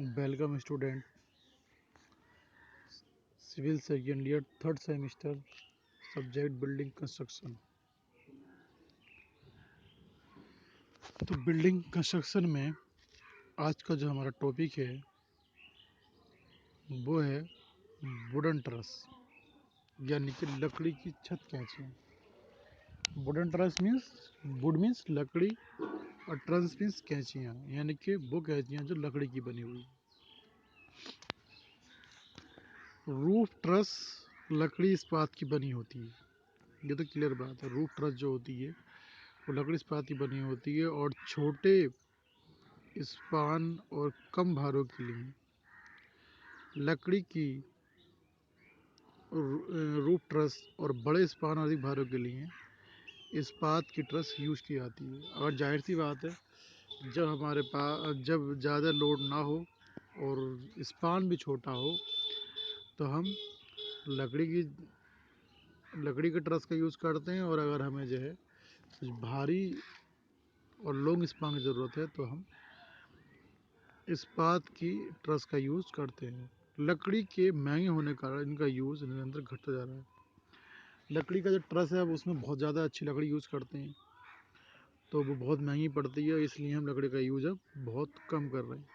Welcome student, civil second year third semester, subject building construction. तो building construction में आज का जो हमारा टॉपिक है वो है वुडन ट्रस, यानी कि लकड़ी की छत कैंचियाँ। Wooden truss means wood means लकड़ी और ट्रस मीन्स कैंचियाँ, यानी कि वो कैंचियाँ जो लकड़ी की बनी हुई। रूफ ट्रस लकड़ी इस्पात की बनी होती है, ये तो क्लियर बात है। रूफ ट्रस जो होती है वो लकड़ी इस्पात की बनी होती है और छोटे स्पान और कम भारों के लिए लकड़ी की रूफ ट्रस और बड़े स्पान और अधिक भारों के लिए इस्पात की ट्रस यूज की जाती है। और जाहिर सी बात है, जब हमारे पास जब ज़्यादा लोड ना हो और स्पान भी छोटा हो तो हम लकड़ी के ट्रस का यूज़ करते हैं। और अगर हमें जो है कुछ भारी और लॉन्ग स्पान की ज़रूरत है तो हम इस्पात की ट्रस का यूज़ करते हैं। लकड़ी के महंगे होने के कारण इनका यूज़ निरंतर घटता जा रहा है। लकड़ी का जो ट्रस है उसमें बहुत ज़्यादा अच्छी लकड़ी यूज़ करते हैं, तो वो बहुत महंगी पड़ती है, इसलिए हम लकड़ी का यूज़ अब बहुत कम कर रहे हैं।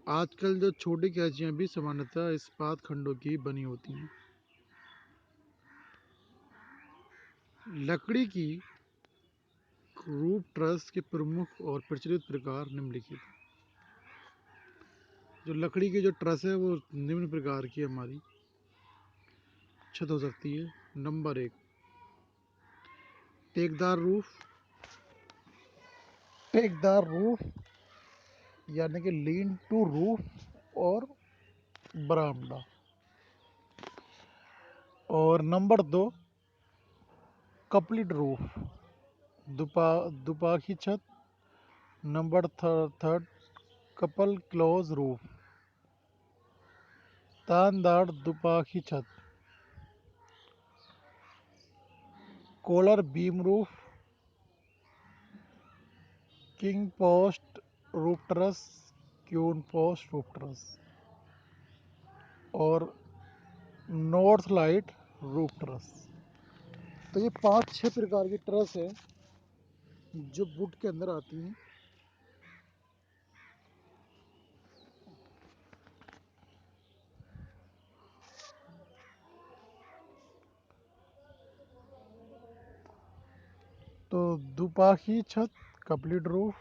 आजकल जो छोटी कैंचियाँ भी सामान्यतः इस्पात खंडों की बनी होती हैं। लकड़ी की रूफ ट्रस के प्रमुख और प्रचलित प्रकार निम्नलिखित। जो लकड़ी की जो ट्रस है वो निम्न प्रकार की हमारी छत हो सकती है। नंबर 1, टेकदार रूफ। टेकदार रूफ यानी कि लीन टू रूफ और बरामदा। और नंबर 2, कपलिट रूफ, दुपाकी छत। Number third, couple close roof, तानदार दुपाकी छत। Collar beam roof, king post roof truss, queen post roof truss. और नॉर्थ लाइट रूफ ट्रस। तो ये 5-6 प्रकार की ट्रस है जो वुड के अंदर आती हैं। तो दुपाही छत, couplet roof,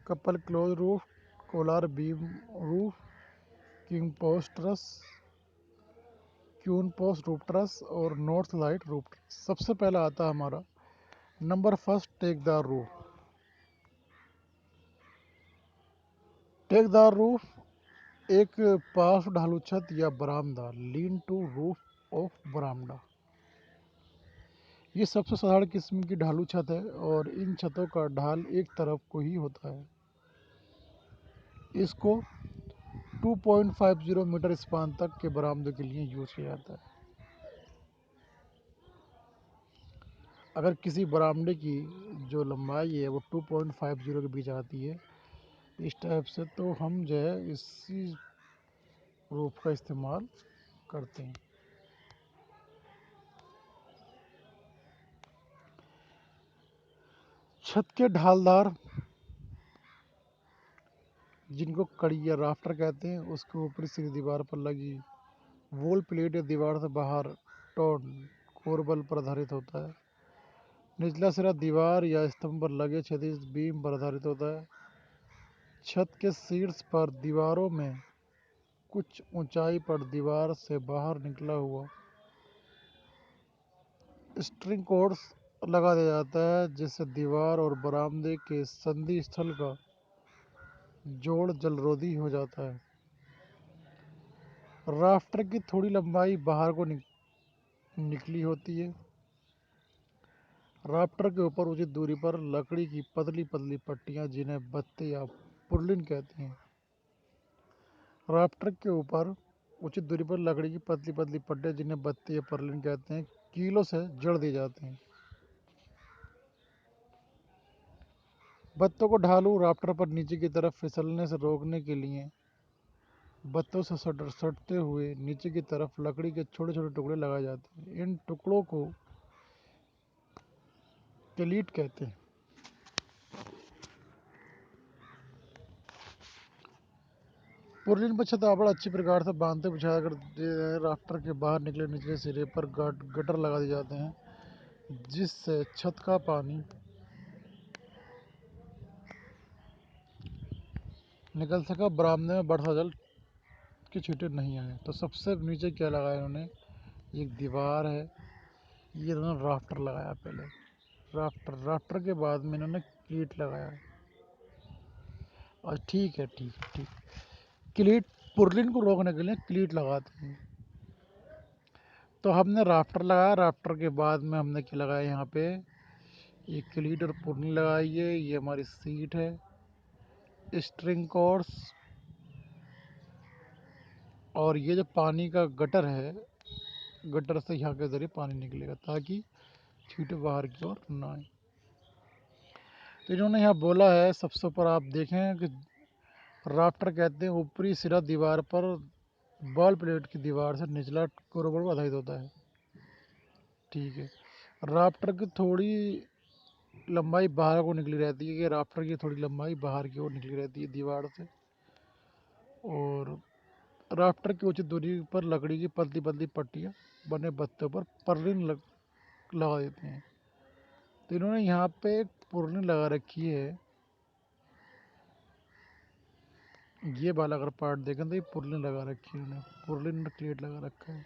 couple close roof, collar beam roof, king post truss, queen post roof truss और नॉर्थ लाइट रूफ ट्रस। सबसे पहला आता है हमारा नंबर फर्स्ट, टेकदार रूफ। टेकदार रूफ एक पार्श्व ढालू छत या बरामदा, लीन टू रूफ ऑफ बरामदा। ये सबसे साधारण किस्म की ढालू छत है और इन छतों का ढाल एक तरफ को ही होता है। इसको 2.50 मीटर स्पान तक के बरामदे के लिए यूज किया जाता है। अगर किसी बरामदे की जो लंबाई है वो 2.50 के बीच आती है इस टाइप से, तो हम जो है इसी रूफ का इस्तेमाल करते हैं। छत के ढालदार, जिनको कड़ी या राफ्टर कहते हैं, उसके ऊपरी सिरे दीवार पर लगी वॉल प्लेट या दीवार से बाहर टोन कोरबल पर आधारित होता है। निचला सिरा दीवार या स्तंभ पर लगे क्षैतिज बीम पर आधारित होता है। छत के शीर्ष पर दीवारों में कुछ ऊंचाई पर दीवार से बाहर निकला हुआ स्ट्रिंग कोर्स लगा दिया जाता है, जिससे दीवार और बरामदे के संधि स्थल का जोड़ जलरोधी हो जाता है। राफ्टर की थोड़ी लंबाई बाहर को निकली होती है। राफ्टर के ऊपर उचित दूरी पर लकड़ी की पतली पतली पट्टियां, जिन्हें बत्ते या पुर्लिन कहते हैं। राफ्टर के ऊपर उचित दूरी पर लकड़ी की पतली पतली पट्टियां, जिन्हें बत्ते या पुर्लिन कहते हैं, कीलों से जड़ दिए जाते हैं। बत्तों को ढालू राफ्टर पर नीचे की तरफ फिसलने से रोकने के लिए बत्तों से सटते हुए नीचे की तरफ लकड़ी के छोटे छोटे टुकड़े लगाए जाते हैं। इन टुकड़ों को क्लीट कहते हैं। पुर्लिन पर छत आवड़ अच्छी प्रकार से बांधते बिछाया कर दिए गए राफ्टर के बाहर निकले निचले सिरे पर गटर लगा दिए जाते हैं, जिससे छत का पानी निकल सका, बरामदे में वर्षा जल के छींटे नहीं आए। तो सबसे नीचे क्या लगाया इन्होंने, एक दीवार है, ये इन्होंने राफ्टर लगाया पहले, राफ्टर के बाद में इन्होंने क्लीट लगाया। और ठीक क्लीट पुर्लिन को रोकने के लिए क्लीट लगाते हैं। तो हमने राफ्टर लगाया, राफ्टर के बाद में हमने क्या लगाया, यहाँ पे एक क्लीट और पुर्लिन लगाई है। ये हमारी सीट है, स्ट्रिंग कॉर्ड्स, और ये जो पानी का गटर है, गटर से यहाँ के जरिए पानी निकलेगा ताकि छींटे बाहर की ओर ना आए। तो इन्होंने यहाँ बोला है सबसे ऊपर आप देखें कि राफ्टर कहते हैं ऊपरी सिरा दीवार पर बॉल प्लेट की दीवार से निचला कोरोबर आधारित होता है। ठीक है, राफ्टर की थोड़ी लंबाई बाहर को निकली रहती है, कि राफ्टर की थोड़ी लंबाई बाहर की ओर निकली रहती है दीवार से, और राफ्टर की उचित दूरी पर लकड़ी की पतली पतली पट्टियाँ बने बत्तों पर पर्लिन लगा देते हैं। तो इन्होंने यहाँ पे एक पुर्लिन लगा रखी है, ये वाला अगर पार्ट देखें तो ये पुर्लिन लगा रखी है, इन्होंने पुर्लिन क्लेट लगा रखा है।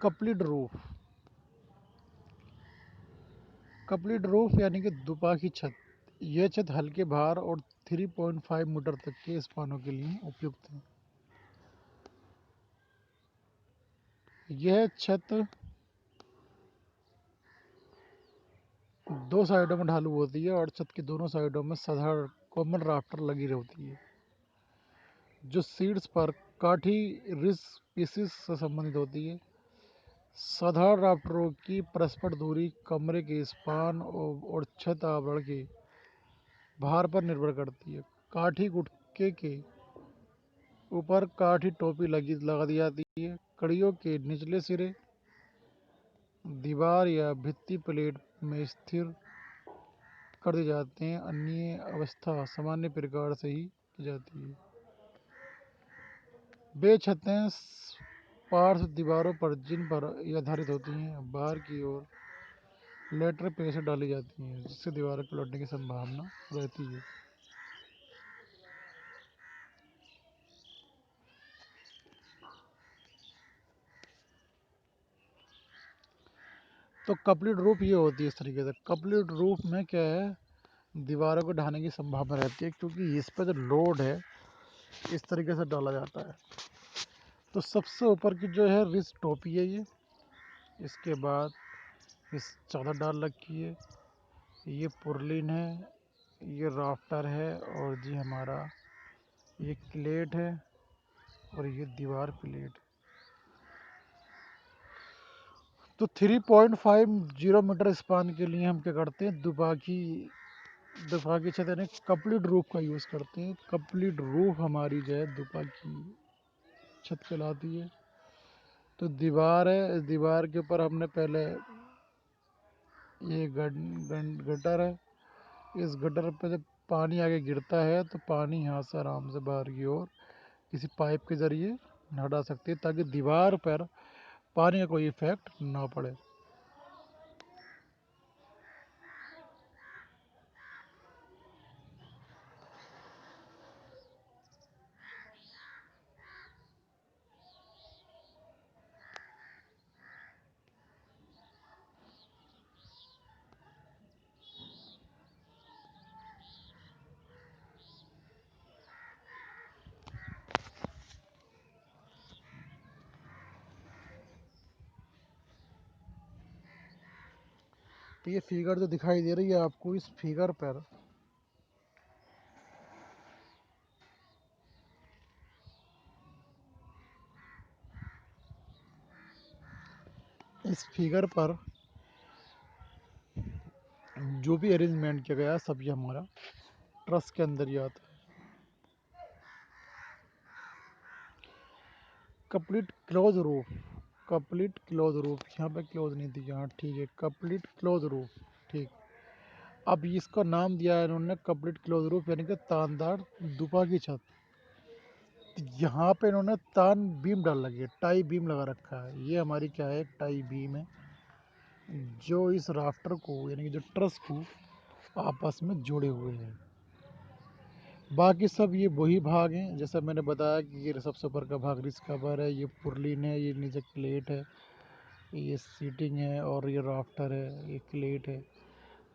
कप्लिड रूफ, कप्लिड रूफ यानी कि दुपा की छत। यह छत हल्के भार और 3.5 मीटर तक के स्पानों के लिए उपयुक्त है। यह छत दो साइडों में ढालू होती है और छत की दोनों साइडों में साधारण कॉमन राफ्टर लगी होती है, जो सीट्स पर काठी रिस पीसिस से संबंधित होती है। साधारण राफ्टरों की परस्पर दूरी कमरे के स्पान और छत आवरण के भार पर निर्भर करती है। काठी गुटके के ऊपर काठी टोपी लगा दी जाती है। कड़ियों के निचले सिरे दीवार या भित्ति प्लेट में स्थिर कर दिए जाते हैं, अन्य अवस्था सामान्य प्रकार से ही की जाती है। वे छतें पार्श्व दीवारों पर जिन पर यह आधारित होती हैं, बाहर की ओर लेटर प्रेशर डाली जाती हैं, जिससे दीवार के लौटने की संभावना रहती है। तो कप्लिट रूफ ये होती है इस तरीके से। कप्लिट रूफ में क्या है, दीवारों को ढाने की संभावना रहती है, क्योंकि इस पर जो लोड है इस तरीके से डाला जाता है। तो सबसे ऊपर की जो है रिस टोपी है ये, इसके बाद इस चादर डाल रखी है, ये पुर्लिन है, ये राफ्टर है, और जी हमारा ये क्लेट है, और ये दीवार प्लेट। तो 3.50 मीटर स्पान के लिए हम क्या करते हैं, दुपा की छत यानी कप्लिट रूफ का यूज़ करते हैं। कप्लिट रूफ हमारी जो है दुपा की छत कहलाती है। तो दीवार है, इस दीवार के ऊपर हमने पहले ये गटर है, इस गटर पे जब पानी आगे गिरता है तो पानी यहाँ से आराम से बाहर की ओर किसी पाइप के ज़रिए हटा सकते हैं, ताकि दीवार पर पानी का कोई इफेक्ट ना पड़े। तो ये फिगर जो दिखाई दे रही है आपको, इस फिगर पर इस फिगर पर जो भी अरेंजमेंट किया गया है सब ये हमारा ट्रस के अंदर ही आता है। Complete close roof, complete close roof, यहाँ पे क्लोज नहीं दिया, हाँ ठीक है, कंप्लीट क्लोज रूफ, ठीक। अब इसका नाम दिया है इन्होंने कंप्लीट क्लोज रूफ, यानी कि तानदार दुपा की छत। तो यहाँ पे इन्होंने तान बीम डाल लगी है, टाई बीम लगा रखा है। ये हमारी क्या है, टाई बीम है जो इस राफ्टर को यानी कि जो ट्रस को आपस में जोड़े हुए हैं। बाकी सब ये वही भाग हैं, जैसा मैंने बताया कि ये सबसे ऊपर का भाग रिस कवर है, ये पुर्लिन है, ये नीचे क्लेट है, ये सीटिंग है और ये राफ्टर है, ये क्लेट है।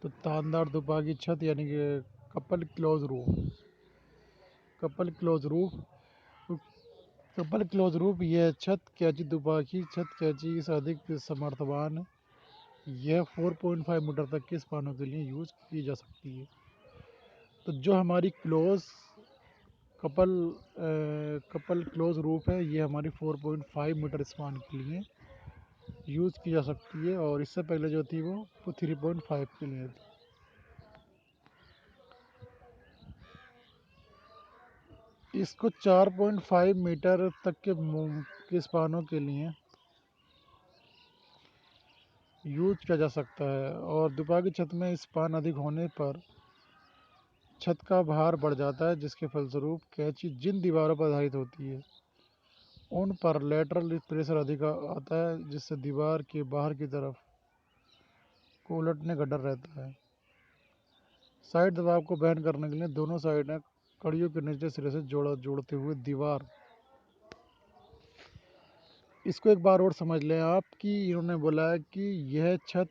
तो तानदार दुपा की छत यानी कि couple close roof, couple close roof, couple close roof यह छत कैची दुपा की छत कैची से अधिक समर्थवान है। यह 4.5 मीटर तक के स्पानों के लिए यूज की जा सकती है। तो जो हमारी कपल कपल क्लोज रूफ है ये हमारी 4.5 मीटर स्पान के लिए यूज़ की जा सकती है, और इससे पहले जो थी वो 3.5 के लिए थी। इसको 4.5 मीटर तक के स्पानों के लिए यूज किया जा सकता है, और दुपा की छत में स्पान अधिक होने पर छत का भार बढ़ जाता है, जिसके फलस्वरूप कैंची जिन दीवारों पर आधारित होती है उन पर लेटरल प्रेशर अधिक आता है, जिससे दीवार के बाहर की तरफ को उलटने का डर रहता है। साइड दबाव को वहन करने के लिए दोनों साइड कड़ियों के निचले सिरे से जोड़ते हुए दीवार। इसको एक बार और समझ लें आप कि इन्होंने बोला है कि यह छत,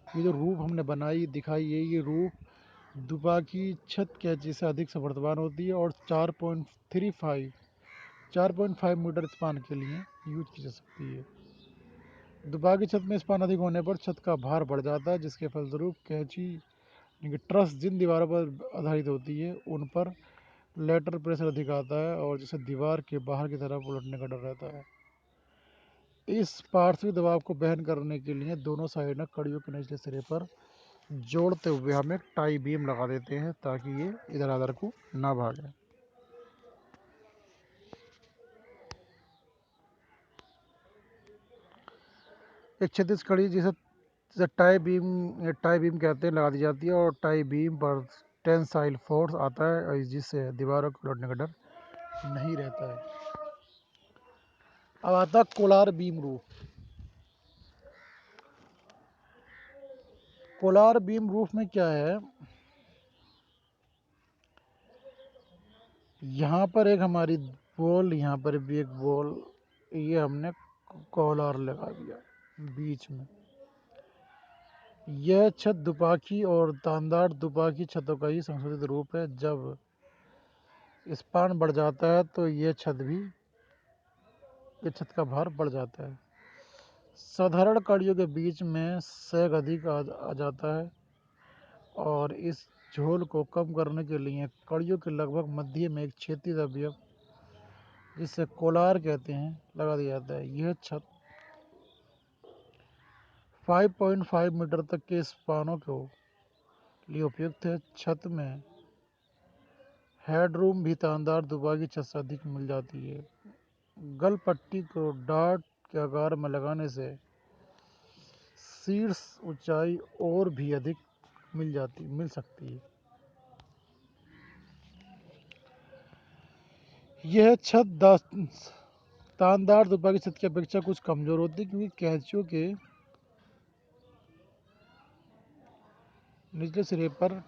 ये जो रूफ हमने बनाई दिखाई है, ये रूफ दुपा की छत कैंची से अधिक समर्थवान होती है और 4.5 मीटर स्पान के लिए यूज की जा सकती है। दुपा की छत में स्पान अधिक होने पर छत का भार बढ़ जाता है, जिसके फलस्वरूप कैंची ट्रस जिन दीवारों पर आधारित होती है उन पर लेटरल प्रेशर अधिक आता है, और जिससे दीवार के बाहर की तरफ उलटने का डर रहता है। इस पार्श्विक दबाव को वहन करने के लिए दोनों साइड कड़ियों के निचले सिरे पर जोड़ते हुए हम एक टाई बीम लगा देते हैं ताकि ये इधर उधर को ना भागे। एक क्षैतिज कड़ी जिसे टाई बीम कहते हैं लगा दी जाती है, और टाई बीम पर टेंसाइल फोर्स आता है, जिससे दीवारों को उलटने का डर नहीं रहता है। अब आता है Kolar beam roof. Collar beam roof में क्या है, यहाँ पर एक हमारी बॉल, यहाँ पर भी एक बॉल, ये हमने कोलार लगा दिया बीच में। यह छत दुपाकी और तानदार दुपाकी छतों का ही संशोधित रूप है। जब स्पान बढ़ जाता है तो ये छत का भार बढ़ जाता है। साधारण कड़ियों के बीच में सैग अधिक आ जाता है, और इस झोल को कम करने के लिए कड़ियों के लगभग मध्य में एक क्षैतिज अवयव, जिसे कोलार कहते हैं, लगा दिया जाता है। यह छत 5.5 मीटर तक के स्पानों के लिए उपयुक्त है। छत में हेडरूम भी तानदार दुबा की छत से अधिक मिल जाती है। गल पट्टी को डार्ट के आकार में लगाने से शीर्ष ऊंचाई और भी अधिक मिल सकती है। यह छत तानदार दुपा की छत की अपेक्षा कुछ कमजोर होती है, क्योंकि कैंचियों के निचले सिरे पर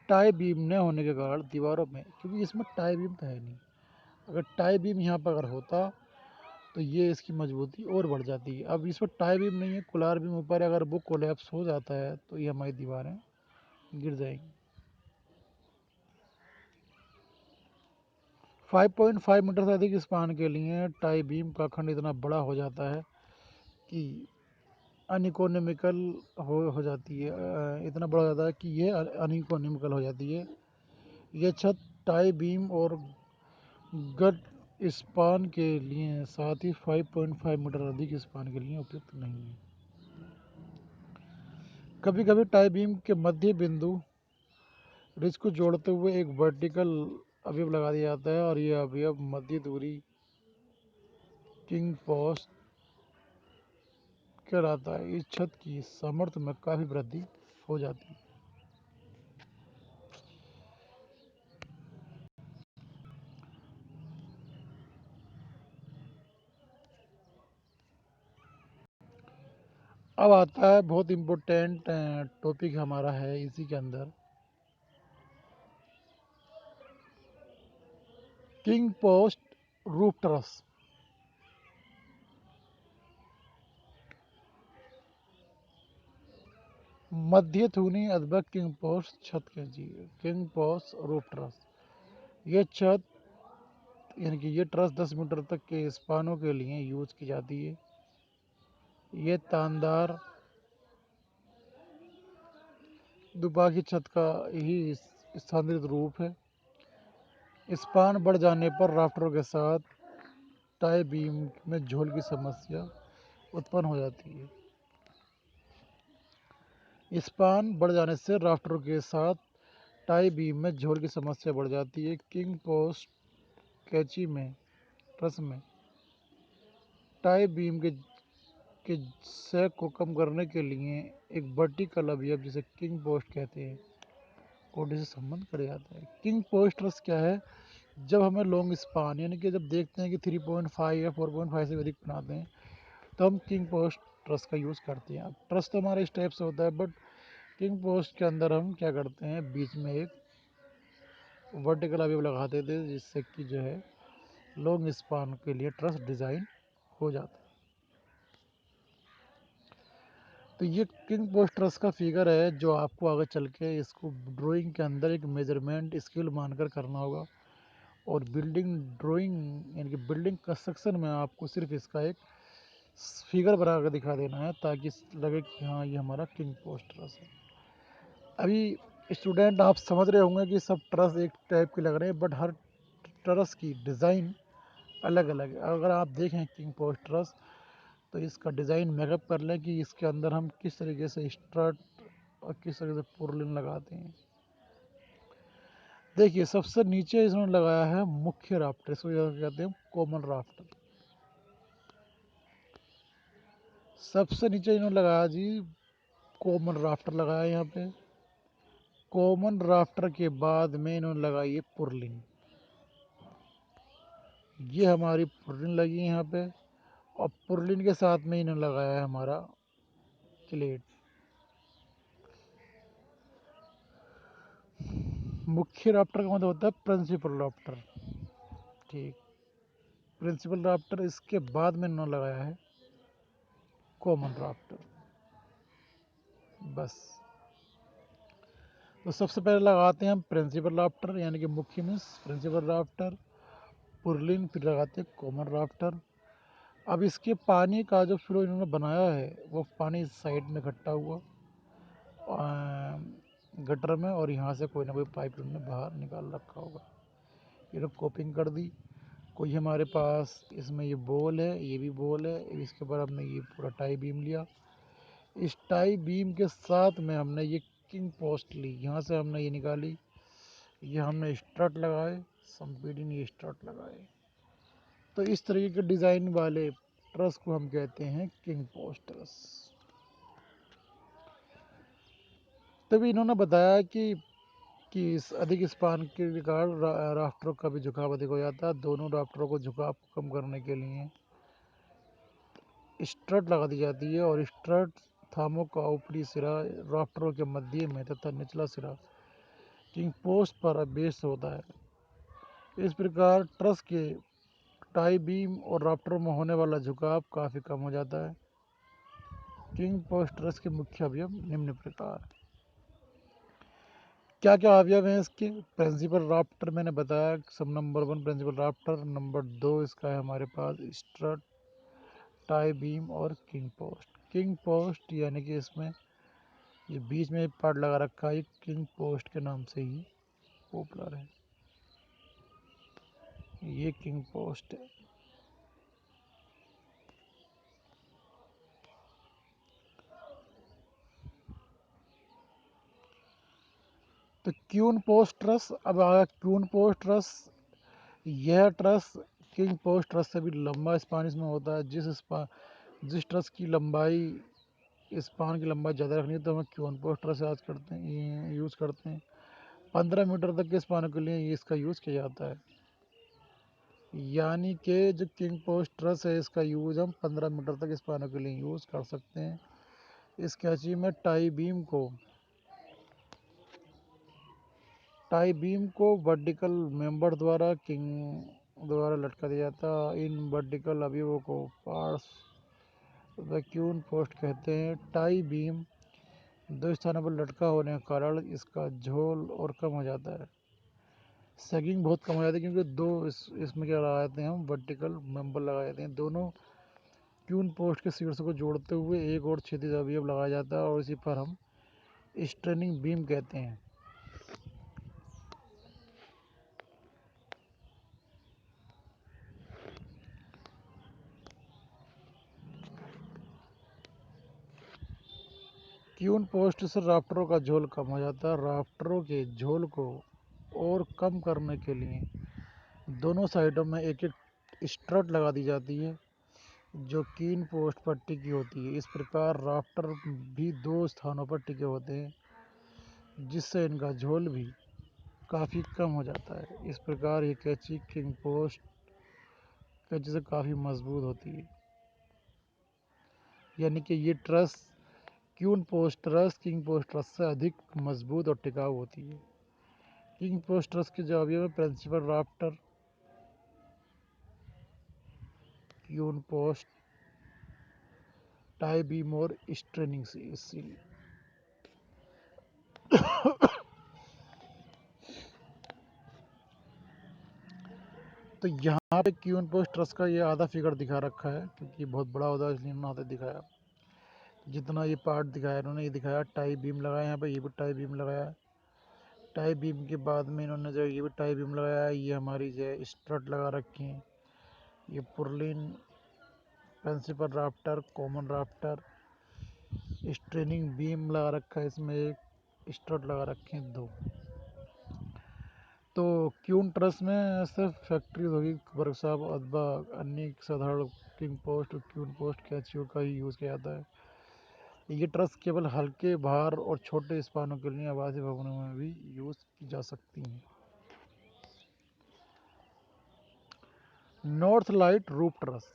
टाई बीम न होने के कारण दीवारों में, क्योंकि इसमें टाई बीम तो है नहीं, अगर टाई बीम यहाँ पर अगर होता तो ये इसकी मजबूती और बढ़ जाती है। अब इसमें टाई बीम नहीं है, कोलार बीम ऊपर है, अगर वो कोलैप्स हो जाता है तो ये हमारी दीवारें गिर जाएंगी। 5.5 मीटर से अधिक स्पान के लिए टाई बीम का खंड इतना बड़ा हो जाता है कि अनइकोनॉमिकल हो जाती है, इतना बड़ा हो जाता है कि ये अनइकोनॉमिकल हो जाती है। यह छत टाई बीम और गट स्पान के लिए, साथ ही 5.5 मीटर अधिक स्पान के लिए उपयुक्त नहीं है। कभी कभी टाई बीम के मध्य बिंदु रिज को जोड़ते हुए एक वर्टिकल अवयव लगा दिया जाता है और यह अवयव मध्य दूरी किंग पोस्ट कहलाता है। इस छत की सामर्थ्य में काफी वृद्धि हो जाती है। अब आता है बहुत इम्पोर्टेंट टॉपिक हमारा है इसी के अंदर, किंग पोस्ट रूफ ट्रस। मध्य थूनी अथवा किंग पोस्ट छत कीजिए। किंग पोस्ट रूफ ट्रस, ये छत यानी कि ये ट्रस 10 मीटर तक के स्पानों के लिए यूज की जाती है। ये तानदार दुपाकी छत का ही स्थानांतरित रूप है। स्पान बढ़ जाने पर राफ्टरों के साथ टाई बीम में झोल की समस्या उत्पन्न हो जाती है। स्पान बढ़ जाने से राफ्टरों के साथ टाई बीम में झोल की समस्या बढ़ जाती है। किंग पोस्ट कैची में ट्रस में टाई बीम के सैग को कम करने के लिए एक वर्टिकल अवयव जिसे किंग पोस्ट कहते हैं कोड से संबंध कर जाता है। किंग पोस्ट ट्रस क्या है? जब हमें लॉन्ग स्पान यानी कि जब देखते हैं कि 3.5 या 4.5 से अधिक बनाते हैं तो हम किंग पोस्ट ट्रस का यूज़ करते हैं। अब ट्रस तो हमारे इस टाइप से होता है, बट किंग पोस्ट के अंदर हम क्या करते हैं, बीच में एक वर्टिकल अवयव लगाते थे जिससे कि जो है लॉन्ग स्पान के लिए ट्रस डिज़ाइन हो जाता है। तो ये किंग पोस्ट ट्रस का फिगर है जो आपको आगे चल के इसको ड्राइंग के अंदर एक मेजरमेंट स्केल मानकर करना होगा। और बिल्डिंग ड्राइंग यानी कि बिल्डिंग कंस्ट्रक्शन में आपको सिर्फ इसका एक फिगर बना कर दिखा देना है ताकि लगे कि हाँ ये हमारा किंग पोस्ट ट्रस है। अभी स्टूडेंट आप समझ रहे होंगे कि सब ट्रस एक टाइप के लग रहे हैं, बट हर ट्रस की डिज़ाइन अलग अलग है। अगर आप देखें किंग पोस्ट ट्रस तो इसका डिज़ाइन मेकअप कर लें कि इसके अंदर हम किस तरीके से स्ट्रट और किस तरीके से पुर्लिन लगाते हैं। देखिए सबसे नीचे इसने लगाया है मुख्य राफ्टर, इसको कहते हैं कॉमन राफ्टर। सबसे नीचे इन्होंने लगाया जी कॉमन राफ्टर लगाया यहाँ पे। कॉमन राफ्टर के बाद में इन्होंने लगाई है पुर्लिन। ये हमारी पुर्लिन लगी है यहाँ पे और पुर्लिन के साथ में इन्होंने लगाया है हमारा क्लेट। मुख्य राफ्टर का मतलब होता है प्रिंसिपल राफ्टर, ठीक। प्रिंसिपल राफ्टर इसके बाद में इन्होंने लगाया है कॉमन राफ्टर, बस। तो सबसे पहले लगाते हैं हम प्रिंसिपल राफ्टर यानी कि मुख्य मीन्स प्रिंसिपल राफ्टर, पुर्लिन, फिर लगाते हैं कॉमन राफ्टर। अब इसके पानी का जो फ्लो इन्होंने बनाया है वो पानी इस साइड में इकट्ठा हुआ गटर में और यहाँ से कोई ना कोई पाइप इन्होंने बाहर निकाल रखा होगा। ये लोग कोपिंग कर दी। कोई हमारे पास इसमें ये बॉल है, ये भी बॉल है, इसके ऊपर हमने ये पूरा टाई बीम लिया। इस टाई बीम के साथ में हमने ये किंग पोस्ट ली, यहाँ से हमने ये निकाली, ये हमने स्ट्रट लगाए, संपीड़न ये स्ट्रट लगाए। तो इस तरीके के डिज़ाइन वाले ट्रस को हम कहते हैं किंग पोस्ट ट्रस। तभी इन्होंने बताया कि इस अधिक स्पान के कारण राफ्टरों का भी झुकाव अधिक हो जाता है। दोनों राफ्टरों को झुकाव को कम करने के लिए स्ट्रट लगा दी जाती है और स्ट्रट थामों का ऊपरी सिरा राफ्टरों के मध्य में तथा निचला सिरा किंग पोस्ट पर बेस होता है। इस प्रकार ट्रस के टाई बीम और राफ्टरों में होने वाला झुकाव काफ़ी कम हो जाता है। किंग पोस्ट ट्रस के मुख्य अवयव निम्न प्रकार। क्या क्या अवयव हैं इसके? प्रिंसिपल राफ्टर मैंने बताया, सब नंबर 1 प्रिंसिपल राफ्टर, नंबर 2 इसका है हमारे पास स्ट्रट, टाई बीम और किंग पोस्ट। किंग पोस्ट यानी कि इसमें ये बीच में पार्ट लगा रखा है, किंग पोस्ट के नाम से ही पॉपुलर है। ये किंग पोस्ट है। तो क्यून पोस्ट ट्रस, अब आया क्यून पोस्ट ट्रस। यह ट्रस किंग पोस्ट ट्रस से भी लंबा स्पान इसमें होता है। जिस ट्रस की लंबाई, स्पान की लंबाई ज़्यादा रखनी है तो हम क्यून पोस्ट ट्रस यूज़ करते हैं। 15 मीटर तक के स्पानों के लिए इसका यूज़ किया जाता है। यानी कि जो किंग पोस्ट ट्रस है इसका यूज़ हम 15 मीटर तक स्पानों के लिए यूज़ कर सकते हैं। इस कैंची में टाई बीम को वर्टिकल मेंबर द्वारा किंग द्वारा लटका दिया जाता है। इन वर्टिकल अवयवों को पार्ट्स वैक्यूम पोस्ट कहते हैं। टाई बीम दो स्थानों पर लटका होने के कारण इसका झोल और कम हो जाता है, सैगिंग बहुत कम हो जाती है, क्योंकि इसमें क्या लगा देते हैं हम, वर्टिकल मेंबर लगा देते हैं। दोनों क्यून पोस्ट के शीर्ष को जोड़ते हुए एक और क्षैतिज अवयव लगाया जाता है और इसी पर हम स्ट्रेनिंग बीम कहते हैं। क्यून पोस्ट से राफ्टरों का झोल कम हो जाता है। राफ्टरों के झोल को और कम करने के लिए दोनों साइडों में एक एक स्ट्रट लगा दी जाती है जो कीन पोस्ट पर टिकी होती है। इस प्रकार राफ्टर भी दो स्थानों पर टिके होते हैं जिससे इनका झोल भी काफ़ी कम हो जाता है। इस प्रकार ये कैंची किंग पोस्ट कैंची से काफ़ी मजबूत होती है। यानी कि ये truss queen post truss king post truss से अधिक मजबूत और टिकाऊ होती है। किंग पोस्ट ट्रस के जवाबियों में principal rafter, queen post, tie beam और स्ट्रेनिंग सील। तो यहाँ पे क्यून पोस्ट ट्रस का ये आधा फिगर दिखा रखा है, क्योंकि बहुत बड़ा होता है इसलिए इन्होंने आधा दिखाया। जितना ये पार्ट दिखाया इन्होंने, ये दिखाया टाई बीम लगाया, यहाँ पे ये भी टाई बीम लगाया। टाई बीम के बाद में इन्होंने जो ये भी टाई बीम लगाया, ये हमारी जो स्ट्रट लगा रखी है। ये purlin, principal rafter, common rafter, straining beam लगा रखा है, इसमें एक स्ट्रट लगा रखे हैं दो। तो क्यून ट्रस में सिर्फ फैक्ट्री औद्योगिक वर्कशॉप अथवा अन्य साधारण किंग पोस्ट और क्यून पोस्ट कैंचियों का ही यूज़ किया जाता है। ये ट्रस केवल हल्के भार और छोटे स्पानों के लिए आवासीय भवनों में भी यूज़ की जा सकती हैं। नॉर्थ लाइट रूफ ट्रस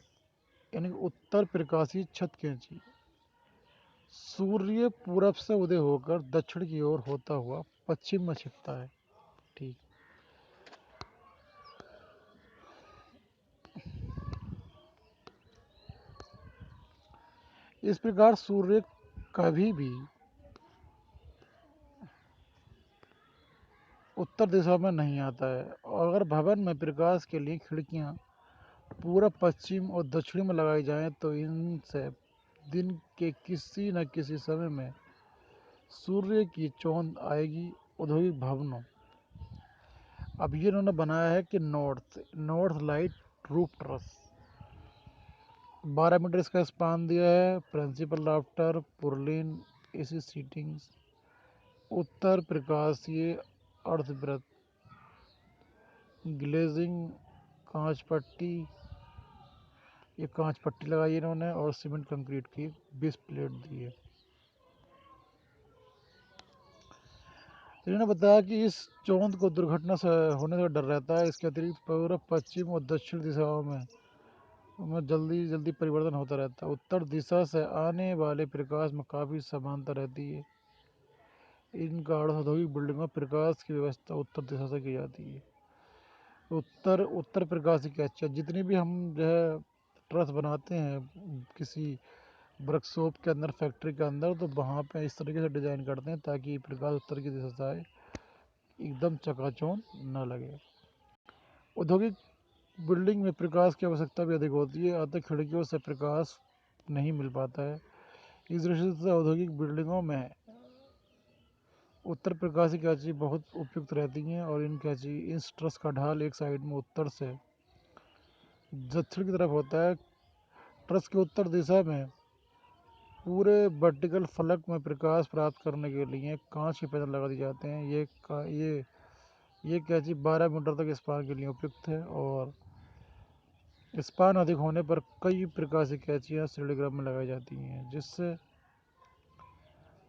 यानी उत्तर प्रकाशी छत कैंची। सूर्य पूरब से उदय होकर दक्षिण की ओर होता हुआ पश्चिम में छिपता है। ठीक, इस प्रकार सूर्य कभी भी उत्तर दिशा में नहीं आता है। और अगर भवन में प्रकाश के लिए खिड़कियां पूरब, पश्चिम और दक्षिण में लगाई जाएं तो इनसे दिन के किसी न किसी समय में सूर्य की चौंध आएगी। औद्योगिक भवनों, अब ये इन्होंने बनाया है कि north light roof truss 12 metre इसका स्पान दिया है। Principal rafter, purlin, AC sheetings, उत्तर प्रकाशीय अर्धवृत्त, ग्लेजिंग, कांच पट्टी, ये कांच पट्टी लगाई इन्होंने और सीमेंट कंक्रीट की बेस प्लेट दी है। इन्होंने बताया कि इस चौंध को दुर्घटना से होने का डर रहता है। इसके अतिरिक्त पूर्व, पश्चिम और दक्षिण दिशाओं में जल्दी जल्दी परिवर्तन होता रहता है। उत्तर दिशा से आने वाले प्रकाश में काफ़ी समानता रहती है। इन कारण औद्योगिक बिल्डिंगों में प्रकाश की व्यवस्था उत्तर दिशा से की जाती है। उत्तर प्रकाश की कैंचियाँ, जितनी भी हम जो है ट्रस बनाते हैं किसी वर्कशॉप के अंदर, फैक्ट्री के अंदर, तो वहाँ पे इस तरीके से डिज़ाइन करते हैं ताकि प्रकाश उत्तर की दिशा से आए, एकदम चकाचौंध न लगे। औद्योगिक बिल्डिंग में प्रकाश की आवश्यकता भी अधिक होती है, अतः खिड़कियों से प्रकाश नहीं मिल पाता है। इस दृष्टि से औद्योगिक बिल्डिंगों में उत्तर प्रकाशी कैंची बहुत उपयुक्त रहती हैं और इन ट्रस का ढाल एक साइड में उत्तर से दक्षिण की तरफ होता है। ट्रस के उत्तर दिशा में पूरे वर्टिकल फलक में प्रकाश प्राप्त करने के लिए कांच के पैनल लगा दिए जाते हैं। ये कैंची 12 मीटर तक स्पान के लिए उपयुक्त है और स्पान अधिक होने पर कई प्रकार की कैंचियाँ श्रेणीक्रम में लगाई जाती हैं, जिससे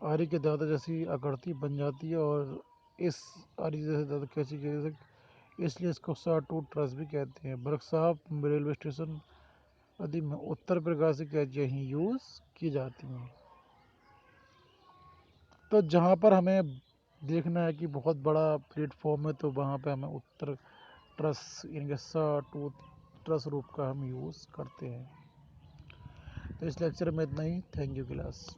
आरी के दांतों जैसी आकृति बन जाती है और इस आरी जैसे दांत कैंची के जैसे, इसलिए इसको शॉर्ट ट्रस भी कहते हैं। वर्कशॉप, रेलवे स्टेशन आदि में उत्तर प्रकार की कैंचियाँ ही यूज़ की जाती हैं। तो जहाँ पर हमें देखना है कि बहुत बड़ा प्लेटफॉर्म है, तो वहाँ पे हमें उत्तर ट्रस यानी कि ट्रस रूप का हम यूज़ करते हैं। तो इस लेक्चर में इतना ही। Thank you class.